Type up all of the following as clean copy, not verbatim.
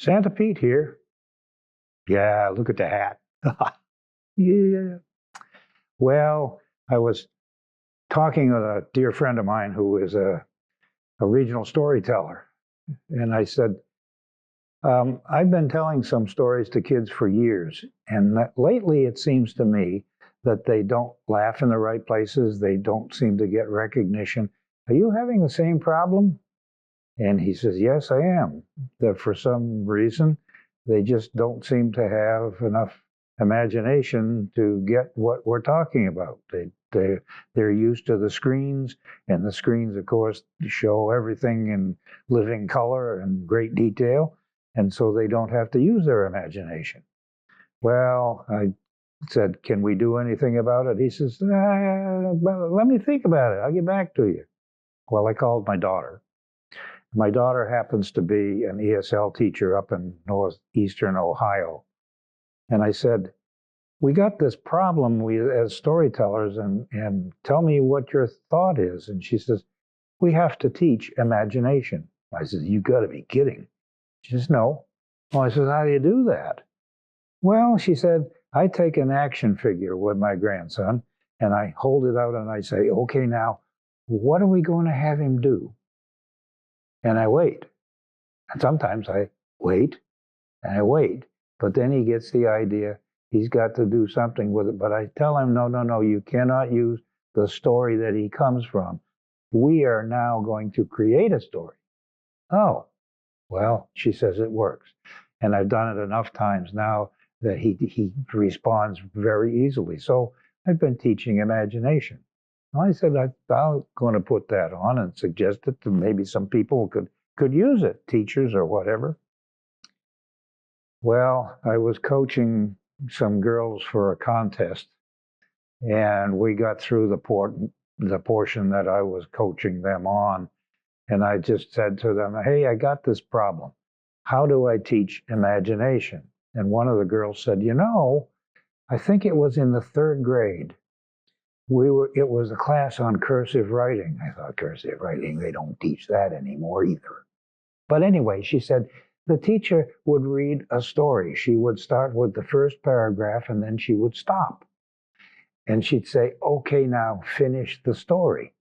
Santa Pete here. Yeah, look at the hat. Yeah. Well, I was talking with a dear friend of mine who is a regional storyteller. And I said, I've been telling some stories to kids for years. And lately it seems to me that they don't laugh in the right places. They don't seem to get recognition. Are you having the same problem? And he says, yes, I am. That for some reason, they just don't seem to have enough imagination to get what we're talking about. They're used to the screens, and the screens, of course, show everything in living color and great detail, and so they don't have to use their imagination. Well, I said, can we do anything about it? He says, well, let me think about it. I'll get back to you. Well, I called my daughter. My daughter happens to be an ESL teacher up in northeastern Ohio. And I said, we got this problem as storytellers, and tell me what your thought is. And she says, we have to teach imagination. I said, you got to be kidding. She says, no. Well, I said, how do you do that? Well, she said, I take an action figure with my grandson, and I hold it out and I say, okay, now, what are we going to have him do? And I wait. And sometimes I wait and I wait. But then he gets the idea he's got to do something with it. But I tell him, no, you cannot use the story that he comes from. We are now going to create a story. Oh, well, she says it works. And I've done it enough times now that he responds very easily. So I've been teaching imagination. I said, I'm going to put that on and suggest it to maybe some people could use it, teachers or whatever. Well, I was coaching some girls for a contest, and we got through the portion that I was coaching them on, and I just said to them, hey, I got this problem. How do I teach imagination? And one of the girls said, I think it was in the third grade. It was a class on cursive writing. I thought, cursive writing, they don't teach that anymore either. But anyway, she said the teacher would read a story. She would start with the first paragraph and then she would stop. And she'd say, okay, now finish the story.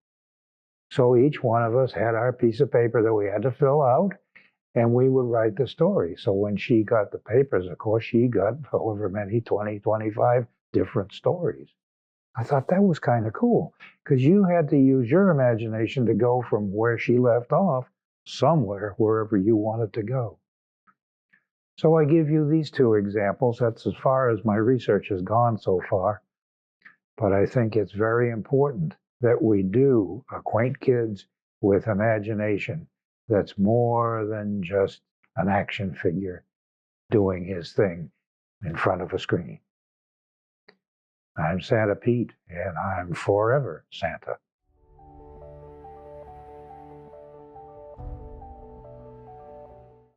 So each one of us had our piece of paper that we had to fill out, and we would write the story. So when she got the papers, of course, she got however many, 20, 25 different stories. I thought that was kind of cool because you had to use your imagination to go from where she left off somewhere, wherever you wanted to go. So I give you these two examples. That's as far as my research has gone so far. But I think it's very important that we do acquaint kids with imagination that's more than just an action figure doing his thing in front of a screen. I'm Santa Pete, and I'm forever Santa.